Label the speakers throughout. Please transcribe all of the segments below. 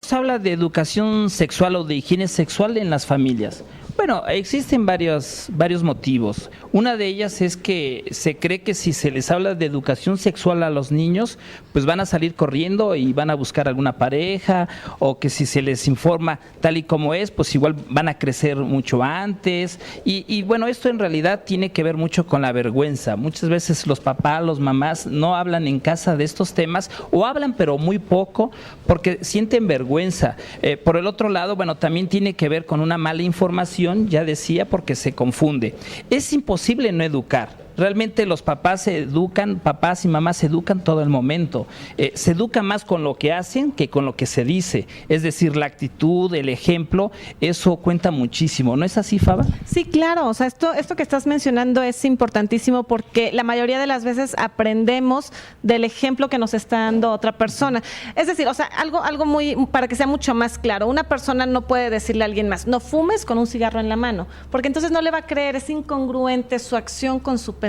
Speaker 1: se habla de educación sexual o de higiene sexual en las familias? Bueno, existen varios motivos. Una de ellas es que se cree que si se les habla de educación sexual a los niños, pues van a salir corriendo y van a buscar alguna pareja, o que si se les informa tal y como es, pues igual van a crecer mucho antes. Y bueno, esto en realidad tiene que ver mucho con la vergüenza. Muchas veces los papás, los mamás no hablan en casa de estos temas, o hablan pero muy poco porque sienten vergüenza. Por el otro lado, bueno, también tiene que ver con una mala información, ya decía, porque se confunde. Es imposible no educar. Realmente los papás se educan, papás y mamás se educan todo el momento. Se educa más con lo que hacen que con lo que se dice. Es decir, la actitud, el ejemplo, eso cuenta muchísimo. ¿No es así, Faba?
Speaker 2: Sí, claro. O sea, esto que estás mencionando es importantísimo porque la mayoría de las veces aprendemos del ejemplo que nos está dando otra persona. Es decir, o sea, algo muy, para que sea mucho más claro, una persona no puede decirle a alguien más, no fumes con un cigarro en la mano, porque entonces no le va a creer, es incongruente su acción con su pensamiento.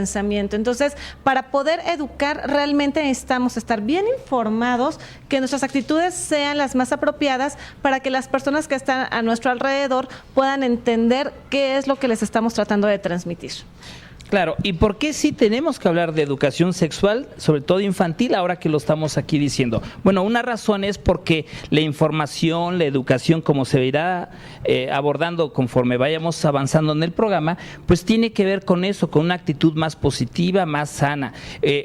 Speaker 2: Entonces, para poder educar, realmente necesitamos estar bien informados, que nuestras actitudes sean las más apropiadas para que las personas que están a nuestro alrededor puedan entender qué es lo que les estamos tratando de transmitir.
Speaker 1: Claro, ¿y por qué sí tenemos que hablar de educación sexual, sobre todo infantil, ahora que lo estamos aquí diciendo? Bueno, una razón es porque la información, la educación, como se irá abordando conforme vayamos avanzando en el programa, pues tiene que ver con eso, con una actitud más positiva, más sana.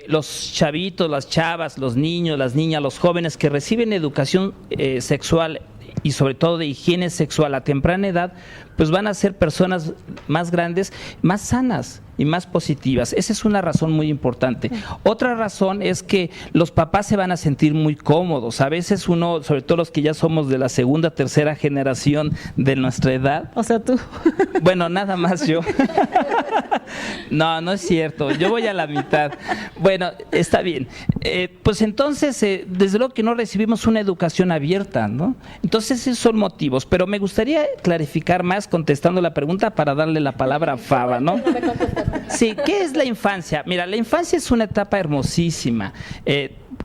Speaker 1: Los chavitos, las chavas, los niños, las niñas, los jóvenes que reciben educación sexual y sobre todo de higiene sexual a temprana edad, pues van a ser personas más grandes, más sanas y más positivas. Esa es una razón muy importante. Otra razón es que los papás se van a sentir muy cómodos. A veces uno, sobre todo los que ya somos de la segunda, tercera generación de nuestra edad.
Speaker 2: O sea, tú.
Speaker 1: Bueno, nada más yo. No es cierto. Yo voy a la mitad. Bueno, está bien. Pues entonces, desde luego que no recibimos una educación abierta, ¿no? Entonces, esos son motivos. Pero me gustaría clarificar más contestando la pregunta para darle la palabra a Faba, ¿no? Sí, ¿qué es la infancia? Mira, la infancia es una etapa hermosísima.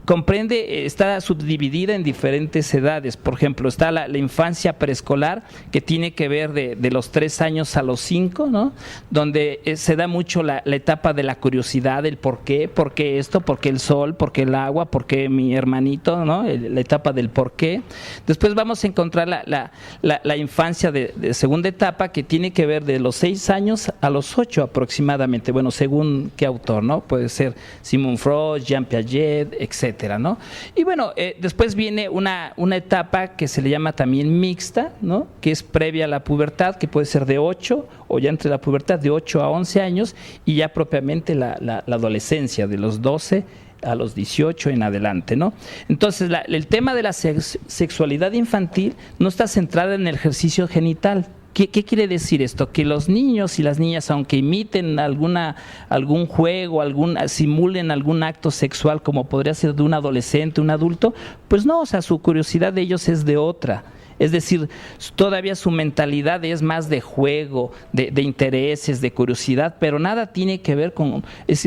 Speaker 1: Comprende, está subdividida en diferentes edades. Por ejemplo, está la infancia preescolar, que tiene que ver de los 3 años a los 5, ¿no? Donde se da mucho la etapa de la curiosidad, el por qué esto, por qué el sol, por qué el agua, por qué mi hermanito, ¿no? La etapa del por qué. Después vamos a encontrar la infancia de segunda etapa, que tiene que ver de los 6 años a los 8 aproximadamente. Bueno, según qué autor, ¿no? Puede ser Sigmund Freud, Jean Piaget, etcétera, ¿no? Y bueno, después viene una etapa que se le llama también mixta, ¿no? Que es previa a la pubertad, que puede ser de 8 o ya entre la pubertad de 8 a 11 años, y ya propiamente la adolescencia de los 12 a los 18 en adelante, ¿no? Entonces, el tema de la sexualidad infantil no está centrada en el ejercicio genital. ¿Qué quiere decir esto? Que los niños y las niñas, aunque imiten algún juego, simulen algún acto sexual como podría ser de un adolescente, un adulto, pues no, o sea, su curiosidad de ellos es de otra. Es decir, todavía su mentalidad es más de juego, de intereses, de curiosidad, pero nada tiene que ver con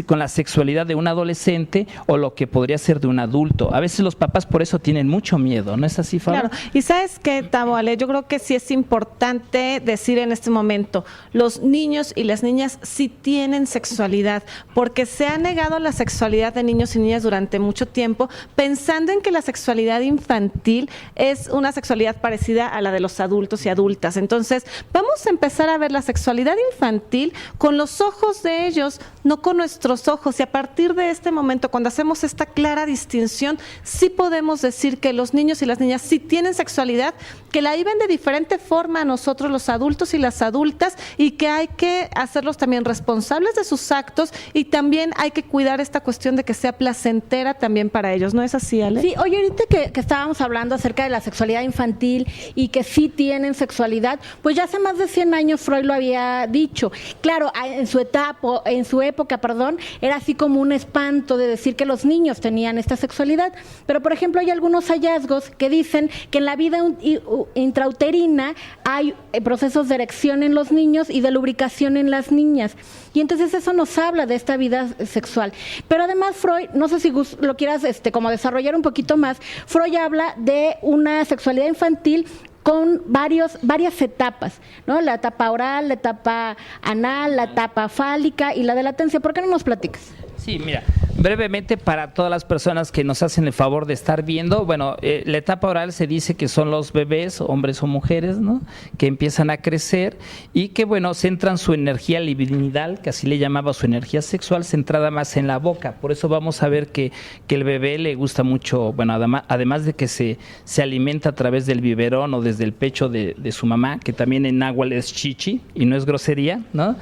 Speaker 1: la sexualidad de un adolescente o lo que podría ser de un adulto. A veces los papás por eso tienen mucho miedo, ¿no es así, Fabio?
Speaker 2: Claro, y ¿sabes qué, Tavo, Ale? Yo creo que sí es importante decir en este momento, los niños y las niñas sí tienen sexualidad, porque se ha negado la sexualidad de niños y niñas durante mucho tiempo, pensando en que la sexualidad infantil es una sexualidad parecida a la de los adultos y adultas. Entonces, vamos a empezar a ver la sexualidad infantil con los ojos de ellos, no con nuestros ojos. Y a partir de este momento, cuando hacemos esta clara distinción, sí podemos decir que los niños y las niñas sí tienen sexualidad, que la viven de diferente forma a nosotros, los adultos y las adultas, y que hay que hacerlos también responsables de sus actos, y también hay que cuidar esta cuestión de que sea placentera también para ellos. ¿No es así, Ale?
Speaker 3: Sí, oye, ahorita que estábamos hablando acerca de la sexualidad infantil y que sí tienen sexualidad, pues ya hace más de 100 años Freud lo había dicho. Claro, en su época, era así como un espanto de decir que los niños tenían esta sexualidad, pero por ejemplo hay algunos hallazgos que dicen que en la vida intrauterina hay procesos de erección en los niños y de lubricación en las niñas, y entonces eso nos habla de esta vida sexual. Pero además Freud, no sé si lo quieras como desarrollar un poquito más, Freud habla de una sexualidad infantil con varias etapas, ¿no? La etapa oral, la etapa anal, la etapa fálica y la de latencia. ¿Por qué no nos platicas?
Speaker 1: Sí, mira, brevemente para todas las personas que nos hacen el favor de estar viendo, bueno, la etapa oral se dice que son los bebés, hombres o mujeres, ¿no? Que empiezan a crecer y que, bueno, centran su energía libidinal, que así le llamaba, su energía sexual, centrada más en la boca. Por eso vamos a ver que el bebé le gusta mucho, bueno, además de que se alimenta a través del biberón o desde el pecho de su mamá, que también en náhuatl es chichi y no es grosería, ¿no?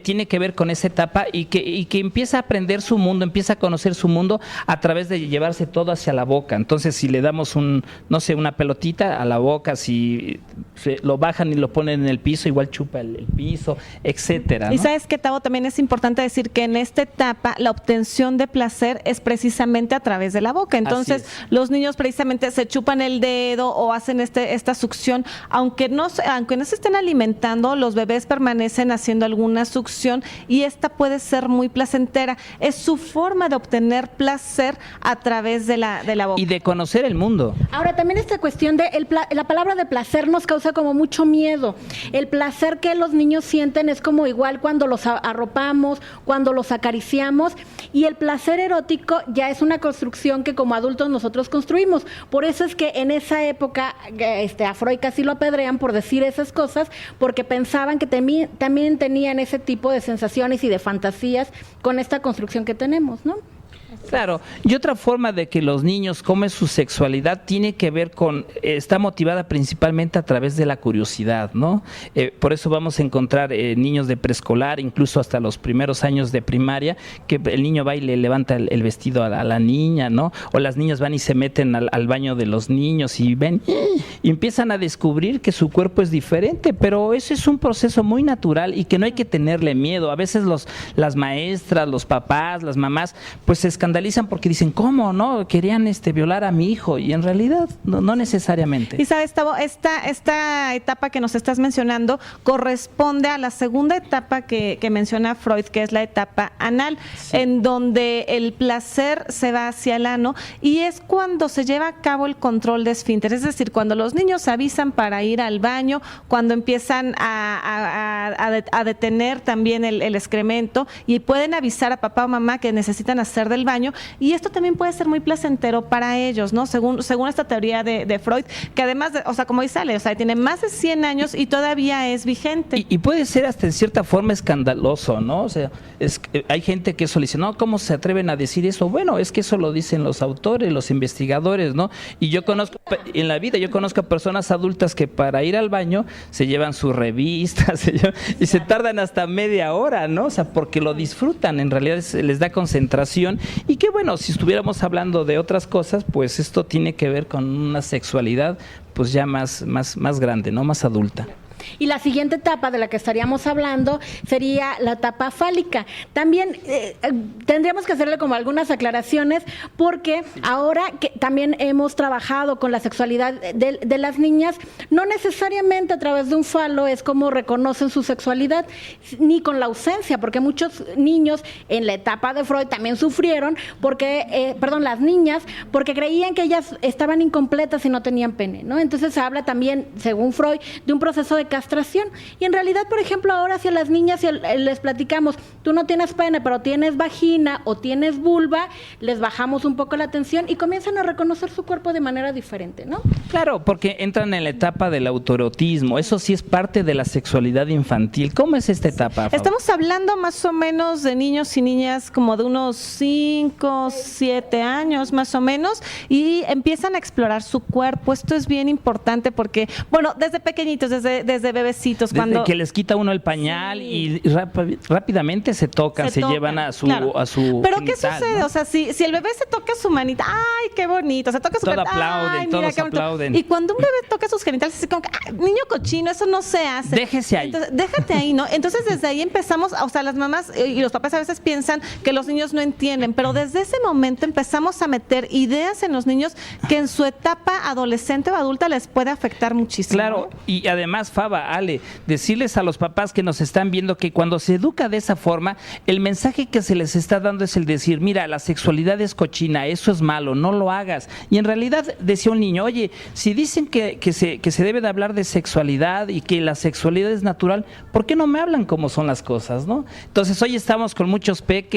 Speaker 1: Tiene que ver con esa etapa y que empieza a aprender su mundo, empieza a conocer su mundo a través de llevarse todo hacia la boca. Entonces, si le damos una pelotita a la boca, si lo bajan y lo ponen en el piso, igual chupa el piso, etcétera, ¿no?
Speaker 2: Y sabes que, Tavo, también es importante decir que en esta etapa la obtención de placer es precisamente a través de la boca. Entonces, los niños precisamente se chupan el dedo o hacen esta succión, aunque no se estén alimentando, los bebés permanecen haciendo alguna succión y esta puede ser muy placentera. Es su forma de obtener placer a través de la boca.
Speaker 1: Y de conocer el mundo.
Speaker 3: Ahora, también esta cuestión de la palabra de placer nos causa como mucho miedo. El placer que los niños sienten es como igual cuando los arropamos, cuando los acariciamos, y el placer erótico ya es una construcción que como adultos nosotros construimos. Por eso es que en esa época a Freud casi lo apedrean por decir esas cosas, porque pensaban que también tenían ese tipo de sensaciones y de fantasías con esta construcción que tenemos, ¿no?
Speaker 1: Claro, y otra forma de que los niños comen su sexualidad tiene que ver está motivada principalmente a través de la curiosidad, ¿no? Por eso vamos a encontrar niños de preescolar, incluso hasta los primeros años de primaria, que el niño va y le levanta el vestido a la niña, ¿no? O las niñas van y se meten al baño de los niños y ven, y empiezan a descubrir que su cuerpo es diferente, pero ese es un proceso muy natural y que no hay que tenerle miedo. A veces las maestras, los papás, las mamás, pues se escandalizan porque dicen, ¿cómo? ¿No? Querían violar a mi hijo, y en realidad no necesariamente.
Speaker 2: Y sabes, Tavo, esta etapa que nos estás mencionando corresponde a la segunda etapa que menciona Freud, que es la etapa anal, en donde el placer se va hacia el ano y es cuando se lleva a cabo el control de esfínter, es decir, cuando los niños avisan para ir al baño, cuando empiezan a detener también el excremento y pueden avisar a papá o mamá que necesitan hacer del baño, y esto también puede ser muy placentero para ellos, ¿no? Según esta teoría de Freud, que además, como dice Ale, tiene más de 100 años y todavía es vigente.
Speaker 1: Y puede ser hasta en cierta forma escandaloso, ¿no? O sea, hay gente que eso le dice, no, ¿cómo se atreven a decir eso? Bueno, es que eso lo dicen los autores, los investigadores, ¿no? Y yo conozco a personas adultas que para ir al baño se llevan sus revistas y se tardan hasta media hora, ¿no? O sea, porque lo disfrutan, en realidad les da concentración. Y que bueno, si estuviéramos hablando de otras cosas, pues esto tiene que ver con una sexualidad pues ya más grande, ¿no? Más adulta.
Speaker 3: Y la siguiente etapa de la que estaríamos hablando sería la etapa fálica. También tendríamos que hacerle como algunas aclaraciones, porque ahora que también hemos trabajado con la sexualidad de las niñas, no necesariamente a través de un falo es como reconocen su sexualidad, ni con la ausencia, porque muchos niños en la etapa de Freud también sufrieron, las niñas, porque creían que ellas estaban incompletas y no tenían pene, ¿no? Entonces se habla también, según Freud, de un proceso de castración. Y en realidad, por ejemplo, ahora si a las niñas les platicamos, tú no tienes pene, pero tienes vagina o tienes vulva, les bajamos un poco la atención y comienzan a reconocer su cuerpo de manera diferente, ¿no?
Speaker 1: Claro, porque entran en la etapa del autoerotismo. Eso sí es parte de la sexualidad infantil. ¿Cómo es esta etapa?
Speaker 2: Estamos hablando más o menos de niños y niñas como de unos 5, 7 años más o menos, y empiezan a explorar su cuerpo. Esto es bien importante porque, bueno, desde pequeñitos, desde desde bebecitos,
Speaker 1: Desde
Speaker 2: cuando
Speaker 1: que les quita uno el pañal y rápidamente se tocan, se
Speaker 2: tocan,
Speaker 1: llevan a su
Speaker 2: claro.
Speaker 1: a su
Speaker 2: Pero ¿qué
Speaker 1: genital,
Speaker 2: sucede?
Speaker 1: ¿no?
Speaker 2: O sea, si el bebé se toca su manita, ¡ay, qué bonito! Se toca su
Speaker 1: Todo
Speaker 2: manita,
Speaker 1: aplauden,
Speaker 2: ¡ay, mira
Speaker 1: todos
Speaker 2: qué bonito!
Speaker 1: aplauden.
Speaker 2: Y cuando un bebé toca sus genitales, así como que, ¡ay, niño cochino! Eso no se hace.
Speaker 1: Déjese ahí.
Speaker 2: Entonces, déjate ahí, ¿no? Entonces, desde ahí empezamos, o sea, las mamás y los papás a veces piensan que los niños no entienden, pero desde ese momento empezamos a meter ideas en los niños que en su etapa adolescente o adulta les puede afectar muchísimo.
Speaker 1: Claro, y además, Faba, Ale, decirles a los papás que nos están viendo que cuando se educa de esa forma, el mensaje que se les está dando es el decir, mira, la sexualidad es cochina, eso es malo, no lo hagas. Y en realidad decía un niño, oye, si dicen que se debe de hablar de sexualidad y que la sexualidad es natural, ¿por qué no me hablan cómo son las cosas, no? Entonces, hoy estamos con muchos peques.